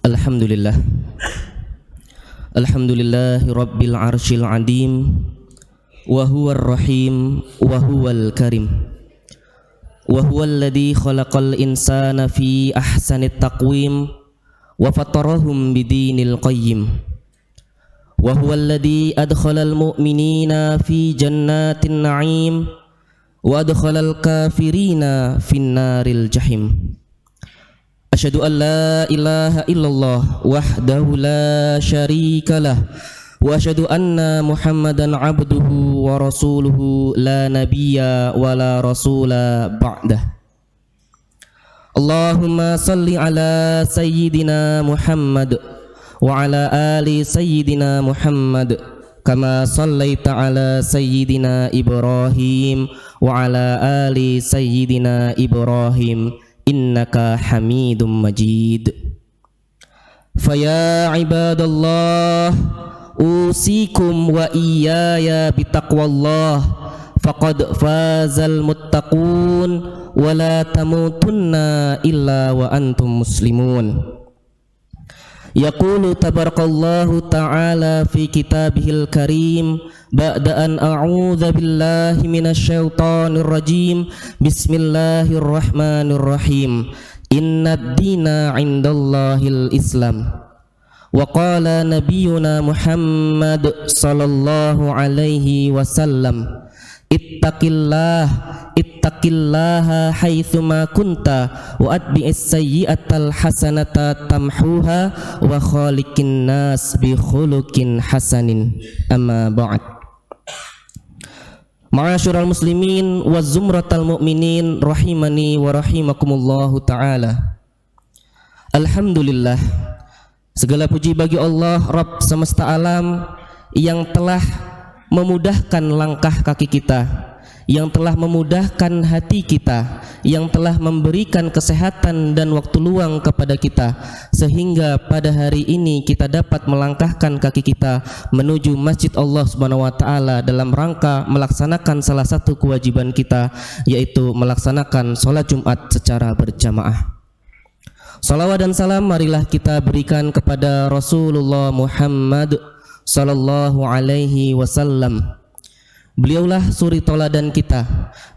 Alhamdulillah. Alhamdulillahi rabbil arsyil adim. Wa huwar rahim wa huwal karim. Wa huwal ladzi khalaqal insana fi ahsanit taqwim wa fatarahum bidinil qayyim. Wa huwal ladzi adkhalal mu'minina fi jannatin na'im wa adkhalal kafirina finnaril jahim. Asyhadu an la ilaha illallah wahdahu la syarikalah wa asyhadu anna Muhammadan abduhu wa rasuluhu la nabiyya wa la rasula ba'dah. Allahumma salli ala sayyidina Muhammad wa ala ali sayyidina Muhammad kama sallaita ala sayyidina Ibrahim wa ala ali sayyidina Ibrahim innaka hamidum majid. Faya ibadallah usikum wa iyaya bitaqwallah faqad fazal muttaqun wa la tamutunna illa wa antum muslimun. Yaqulu tabarakallahu ta'ala fi kitabihil karim ba'da an a'udza billahi minasyaitonir rajim. Bismillahirrahmanirrahim. Innad dina 'indallahil Islam. Wa qala nabiyyuna Muhammad sallallahu alaihi wasallam, ittaqillaha haitsuma kunta wa atbi'is sayyi'atal hasanata tamhuha wa khaliqin nas bi khuluqin hasanin. Amma ba'd. Ma'asyiral muslimin wa zumratal mu'minin rahimani wa rahimakumullahu ta'ala. Alhamdulillah, segala puji bagi Allah Rabb semesta alam yang telah memudahkan langkah kaki kita, yang telah memudahkan hati kita, yang telah memberikan kesehatan dan waktu luang kepada kita, sehingga pada hari ini kita dapat melangkahkan kaki kita menuju masjid Allah Subhanahu wa taala dalam rangka melaksanakan salah satu kewajiban kita, yaitu melaksanakan sholat Jumat secara berjamaah. Salawat dan salam marilah kita berikan kepada Rasulullah Muhammad sallallahu alaihi wasallam. Beliaulah suri toladan kita,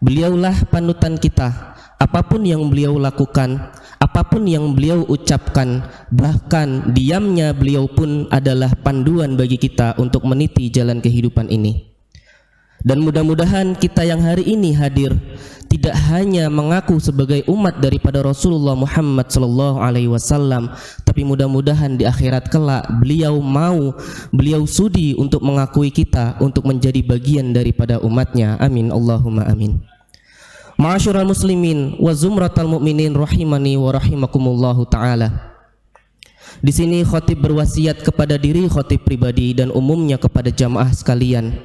beliaulah panutan kita. Apapun yang beliau lakukan, apapun yang beliau ucapkan, bahkan diamnya beliau pun adalah panduan bagi kita untuk meniti jalan kehidupan ini. Dan mudah-mudahan kita yang hari ini hadir tidak hanya mengaku sebagai umat daripada Rasulullah Muhammad sallallahu alaihi wasallam, tapi mudah-mudahan di akhirat kelak beliau sudi untuk mengakui kita untuk menjadi bagian daripada umatnya. Amin Allahumma amin. Ma'asyiral muslimin wa zumratal mu'minin rahimani wa rahimakumullahu taala. Di sini khatib berwasiat kepada diri khatib pribadi dan umumnya kepada jamaah sekalian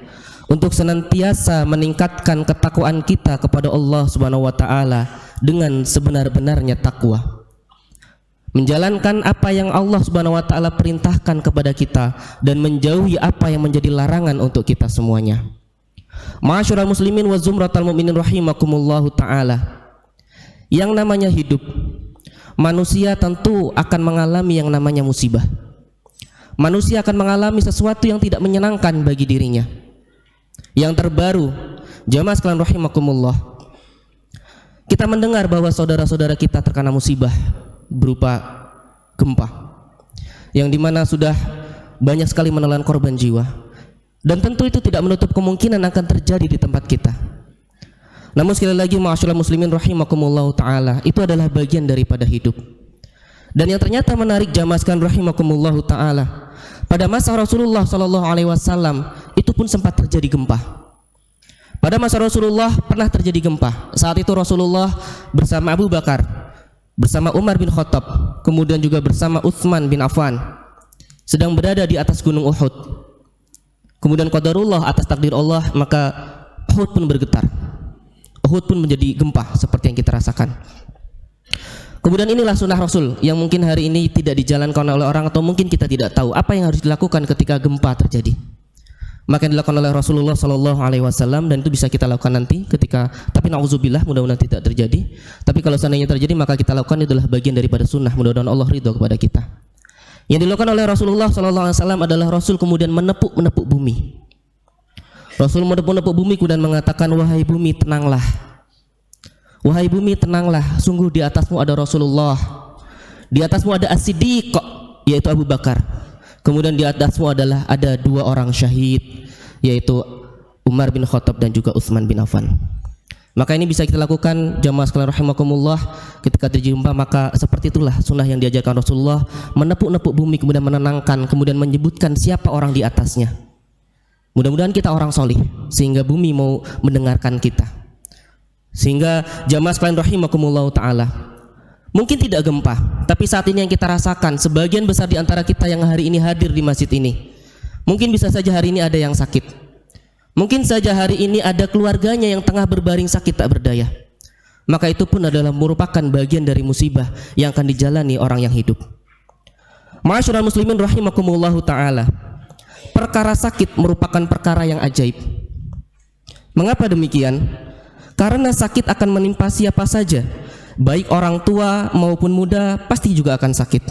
untuk senantiasa meningkatkan ketakwaan kita kepada Allah Subhanahu wa taala dengan sebenar-benarnya takwa. Menjalankan apa yang Allah Subhanahu wa taala perintahkan kepada kita dan menjauhi apa yang menjadi larangan untuk kita semuanya. Ma'asyiral muslimin wa zumratal mu'minin rahimakumullahu taala. Yang namanya hidup, manusia tentu akan mengalami yang namanya musibah. Manusia akan mengalami sesuatu yang tidak menyenangkan bagi dirinya. Yang terbaru, jamaah sekalian rahimakumullah, kita mendengar bahwa saudara-saudara kita terkena musibah berupa gempa, yang dimana sudah banyak sekali menelan korban jiwa, dan tentu itu tidak menutup kemungkinan akan terjadi di tempat kita. Namun sekali lagi ma'asyiral muslimin rahimakumullah ta'ala, itu adalah bagian daripada hidup. Dan yang ternyata menarik jamaah sekalian rahimakumullah ta'ala, pada masa Rasulullah sallallahu alaihi wasallam itu pun sempat terjadi gempa. Pada masa Rasulullah pernah terjadi gempa. Saat itu Rasulullah bersama Abu Bakar, bersama Umar bin Khattab, kemudian juga bersama Utsman bin Affan sedang berada di atas gunung Uhud. Kemudian qadarullah, atas takdir Allah, maka Uhud pun bergetar. Uhud pun menjadi gempa seperti yang kita rasakan. Kemudian inilah sunnah Rasul yang mungkin hari ini tidak dijalankan oleh orang, atau mungkin kita tidak tahu apa yang harus dilakukan ketika gempa terjadi. Maka yang dilakukan oleh Rasulullah Sallallahu Alaihi Wasallam, dan itu bisa kita lakukan nanti ketika, tapi na'udzubillah, mudah-mudahan tidak terjadi. Tapi kalau seandainya terjadi, maka kita lakukan, itu adalah bagian daripada sunnah. Mudah-mudahan Allah ridho kepada kita. Yang dilakukan oleh Rasulullah SAW adalah Rasul kemudian menepuk bumi. Rasul menepuk bumi kemudian mengatakan, wahai bumi tenanglah. Wahai bumi tenanglah, sungguh di atasmu ada Rasulullah. Di atasmu ada As-Siddiq, yaitu Abu Bakar. Kemudian di atasmu adalah ada 2 orang syahid, yaitu Umar bin Khattab dan juga Utsman bin Affan. Maka ini bisa kita lakukan jamaah sekalian rahimakumullah ketika terjumpa. Maka seperti itulah sunnah yang diajarkan Rasulullah, menepuk bumi kemudian menenangkan, kemudian menyebutkan siapa orang di atasnya. Mudah-mudahan kita orang solih sehingga bumi mau mendengarkan kita. Sehingga jamaah sekalian rahimakumullah ta'ala, mungkin tidak gempa, tapi saat ini yang kita rasakan, sebagian besar di antara kita yang hari ini hadir di masjid ini, mungkin bisa saja hari ini ada yang sakit. Mungkin saja hari ini ada keluarganya yang tengah berbaring sakit tak berdaya. Maka itu pun adalah merupakan bagian dari musibah yang akan dijalani orang yang hidup. Ma'asyiral muslimin rahimakumullahu ta'ala, perkara sakit merupakan perkara yang ajaib. Mengapa demikian? Karena sakit akan menimpa siapa saja, baik orang tua maupun muda pasti juga akan sakit.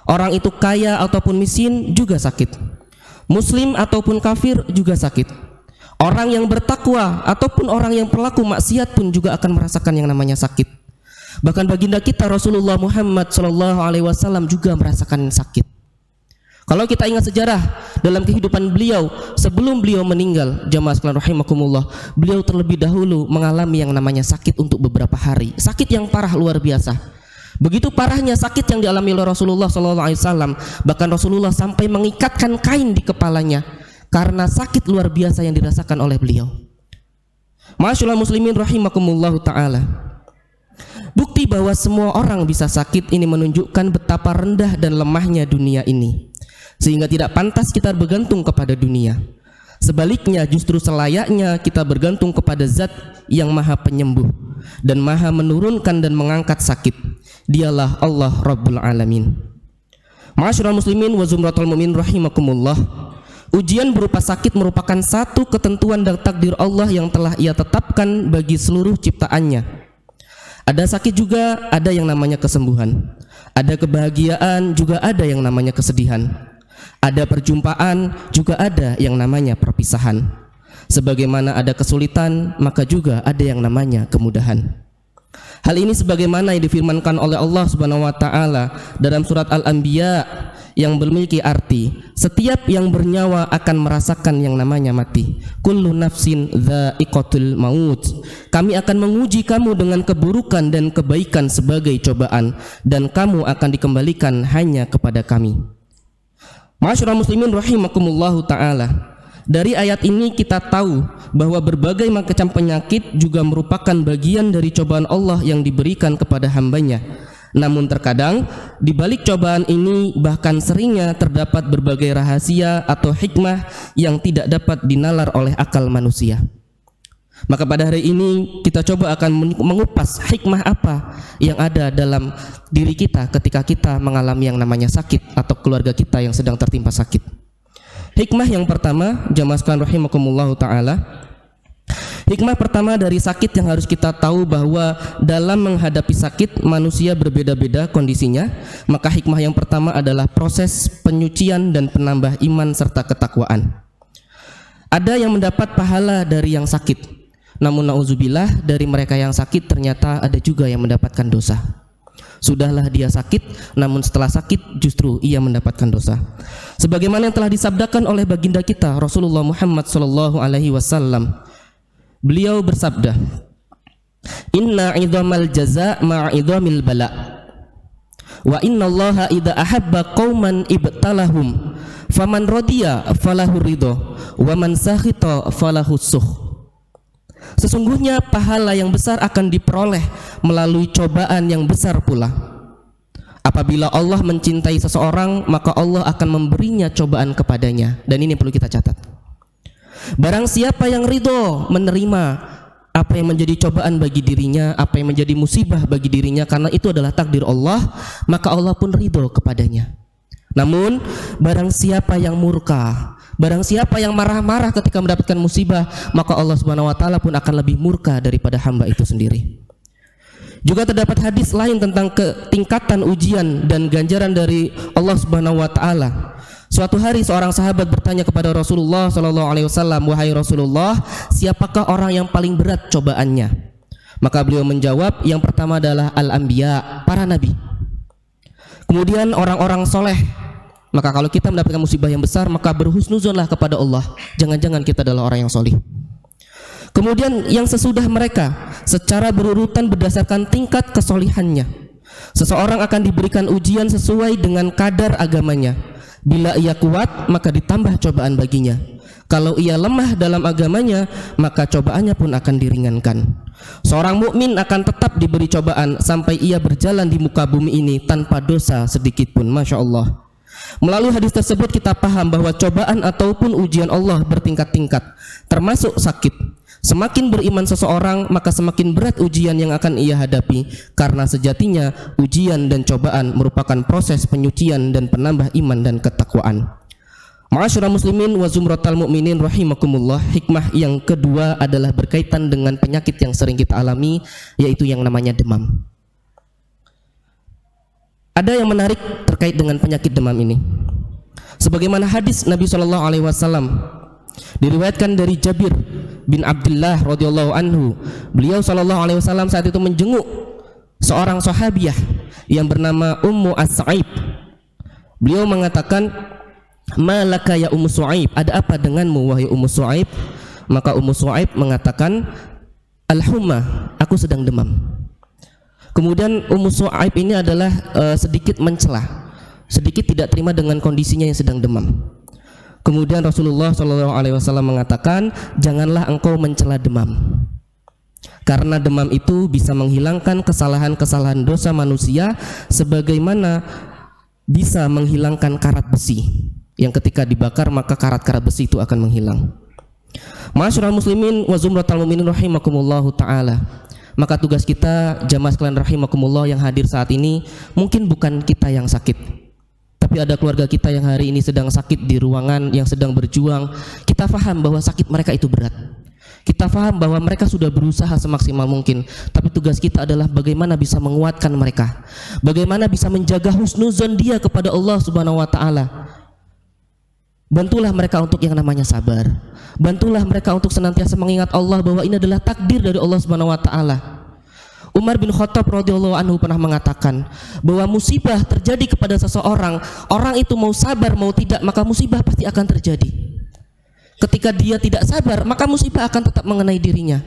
Orang itu kaya ataupun miskin juga sakit. Muslim ataupun kafir juga sakit. Orang yang bertakwa ataupun orang yang pelaku maksiat pun juga akan merasakan yang namanya sakit. Bahkan baginda kita Rasulullah Muhammad SAW juga merasakan sakit. Kalau kita ingat sejarah dalam kehidupan beliau sebelum beliau meninggal, jamaah sekalian rahimakumullah, beliau terlebih dahulu mengalami yang namanya sakit untuk beberapa hari. Sakit yang parah luar biasa. Begitu parahnya sakit yang dialami oleh Rasulullah SAW, bahkan Rasulullah sampai mengikatkan kain di kepalanya karena sakit luar biasa yang dirasakan oleh beliau. Ma'asyiral muslimin rahimakumullah ta'ala, bukti bahwa semua orang bisa sakit ini menunjukkan betapa rendah dan lemahnya dunia ini, sehingga tidak pantas kita bergantung kepada dunia. Sebaliknya justru selayaknya kita bergantung kepada Zat yang Maha Penyembuh dan Maha menurunkan dan mengangkat sakit. Dialah Allah Rabbul Alamin. Ma'asyiral muslimin wa zumratul mu'min rahimakumullah, ujian berupa sakit merupakan satu ketentuan dan takdir Allah yang telah Ia tetapkan bagi seluruh ciptaannya. Ada sakit juga ada yang namanya kesembuhan. Ada kebahagiaan juga ada yang namanya kesedihan. Ada perjumpaan, juga ada yang namanya perpisahan. Sebagaimana ada kesulitan, maka juga ada yang namanya kemudahan. Hal ini sebagaimana yang difirmankan oleh Allah Subhanahu wa taala dalam surat Al-Anbiya yang memiliki arti, setiap yang bernyawa akan merasakan yang namanya mati. Kullu nafsin dha'iqatul maut. Kami akan menguji kamu dengan keburukan dan kebaikan sebagai cobaan, dan kamu akan dikembalikan hanya kepada kami. Ma'asyiral muslimin rahimakumullahu ta'ala, dari ayat ini kita tahu bahwa berbagai macam penyakit juga merupakan bagian dari cobaan Allah yang diberikan kepada hambanya. Namun terkadang di balik cobaan ini bahkan seringnya terdapat berbagai rahasia atau hikmah yang tidak dapat dinalar oleh akal manusia. Maka pada hari ini kita coba akan mengupas hikmah apa yang ada dalam diri kita ketika kita mengalami yang namanya sakit atau keluarga kita yang sedang tertimpa sakit. Hikmah yang pertama, jamaah sekalian rahimakumullahu ta'ala, hikmah pertama dari sakit yang harus kita tahu bahwa dalam menghadapi sakit manusia berbeda-beda kondisinya. Maka hikmah yang pertama adalah proses penyucian dan penambah iman serta ketakwaan. Ada yang mendapat pahala dari yang sakit, namun na'udzubillah dari mereka yang sakit ternyata ada juga yang mendapatkan dosa. Sudahlah dia sakit, namun setelah sakit justru ia mendapatkan dosa. Sebagaimana yang telah disabdakan oleh baginda kita Rasulullah Muhammad SAW. Beliau bersabda, Inna idhamal jaza ma'idhamil bala, wa inna allaha idha ahabba qawman ibtalahum, faman radiya falahu ridho, wa man sakhita falahu suh. Sesungguhnya pahala yang besar akan diperoleh melalui cobaan yang besar pula. Apabila Allah mencintai seseorang, maka Allah akan memberinya cobaan kepadanya. Dan ini perlu kita catat. Barang siapa yang ridho menerima apa yang menjadi cobaan bagi dirinya, apa yang menjadi musibah bagi dirinya, karena itu adalah takdir Allah, maka Allah pun ridho kepadanya. Namun barang siapa yang murka, barang siapa yang marah-marah ketika mendapatkan musibah, maka Allah Subhanahu wa taala pun akan lebih murka daripada hamba itu sendiri. Juga terdapat hadis lain tentang ketingkatan ujian dan ganjaran dari Allah Subhanahu wa taala. Suatu hari seorang sahabat bertanya kepada Rasulullah sallallahu alaihi wasallam, "Wahai Rasulullah, siapakah orang yang paling berat cobaannya?" Maka beliau menjawab, "Yang pertama adalah al-anbiya, para nabi. Kemudian orang-orang soleh." Maka kalau kita mendapatkan musibah yang besar, maka berhusnuzonlah kepada Allah. Jangan-jangan kita adalah orang yang soleh. Kemudian yang sesudah mereka secara berurutan berdasarkan tingkat kesolihannya. Seseorang akan diberikan ujian sesuai dengan kadar agamanya. Bila ia kuat, maka ditambah cobaan baginya. Kalau ia lemah dalam agamanya, maka cobaannya pun akan diringankan. Seorang mukmin akan tetap diberi cobaan sampai ia berjalan di muka bumi ini tanpa dosa sedikit pun. Masya Allah. Melalui hadis tersebut kita paham bahwa cobaan ataupun ujian Allah bertingkat-tingkat, termasuk sakit. Semakin beriman seseorang, maka semakin berat ujian yang akan ia hadapi, karena sejatinya ujian dan cobaan merupakan proses penyucian dan penambah iman dan ketakwaan. Ma'asyiral muslimin wa zumratal mu'minin rahimakumullah. Hikmah yang kedua adalah berkaitan dengan penyakit yang sering kita alami, yaitu yang namanya demam. Ada yang menarik terkait dengan penyakit demam ini. Sebagaimana hadis Nabi SAW diriwayatkan dari Jabir bin Abdullah radhiyallahu anhu, beliau SAW saat itu menjenguk seorang sahabiah yang bernama Ummu As-Sa'ib. Beliau mengatakan, "Malaka ya Ummu Su'aib, ada apa denganmu wahai Ummu Su'aib?" Maka Ummu Su'aib mengatakan, "Al-humma, aku sedang demam." Kemudian Ummu Su'aib ini adalah sedikit mencela, sedikit tidak terima dengan kondisinya yang sedang demam. Kemudian Rasulullah SAW mengatakan, "Janganlah engkau mencela demam, karena demam itu bisa menghilangkan kesalahan-kesalahan dosa manusia, sebagaimana bisa menghilangkan karat besi yang ketika dibakar maka karat-karat besi itu akan menghilang." Ma'asyiral muslimin wa zumratal mu'minin rahimakumullahu ta'ala. Maka tugas kita jamaah sekalian rahimakumullah yang hadir saat ini, mungkin bukan kita yang sakit, tapi ada keluarga kita yang hari ini sedang sakit di ruangan, yang sedang berjuang. Kita faham bahwa sakit mereka itu berat. Kita faham bahwa mereka sudah berusaha semaksimal mungkin, tapi tugas kita adalah bagaimana bisa menguatkan mereka, bagaimana bisa menjaga husnuzon dia kepada Allah Subhanahu wa taala. Bantulah mereka untuk yang namanya sabar. Bantulah mereka untuk senantiasa mengingat Allah bahwa ini adalah takdir dari Allah Subhanahu wa taala. Umar bin Khattab radhiyallahu anhu pernah mengatakan bahwa musibah terjadi kepada seseorang, orang itu mau sabar mau tidak, maka musibah pasti akan terjadi. Ketika dia tidak sabar, maka musibah akan tetap mengenai dirinya.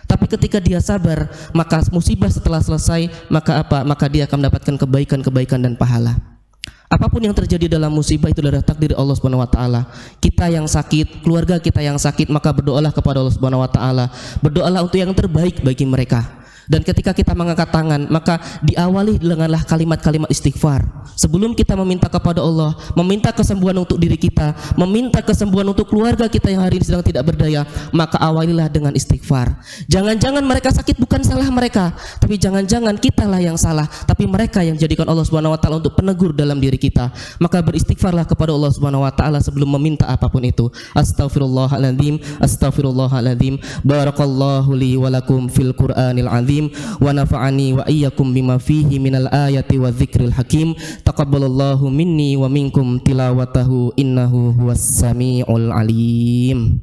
Tapi ketika dia sabar, maka musibah setelah selesai, maka apa? Maka dia akan mendapatkan kebaikan-kebaikan dan pahala. Apapun yang terjadi dalam musibah itu adalah takdir Allah Subhanahu wa taala. Kita yang sakit, keluarga kita yang sakit, maka berdoalah kepada Allah Subhanahu wa taala. Berdoalah untuk yang terbaik bagi mereka. Dan ketika kita mengangkat tangan, maka diawali denganlah kalimat-kalimat istighfar. Sebelum kita meminta kepada Allah, meminta kesembuhan untuk diri kita, meminta kesembuhan untuk keluarga kita yang hari ini sedang tidak berdaya, maka awalilah dengan istighfar. Jangan-jangan mereka sakit bukan salah mereka, tapi jangan-jangan kitalah yang salah, tapi mereka yang jadikan Allah Subhanahu wa taala untuk penegur dalam diri kita. Maka beristighfarlah kepada Allah Subhanahu wa taala sebelum meminta apapun itu. Astaghfirullahaladzim, astaghfirullahaladzim. Barakallahu li wa lakum fil Qur'anil azim. Wa nafa'ani wa iyyakum bima fihi minal ayati wa dzikril hakim. Taqabbalallahu minni wa minkum tilawatahu innahu huwas samiul alim.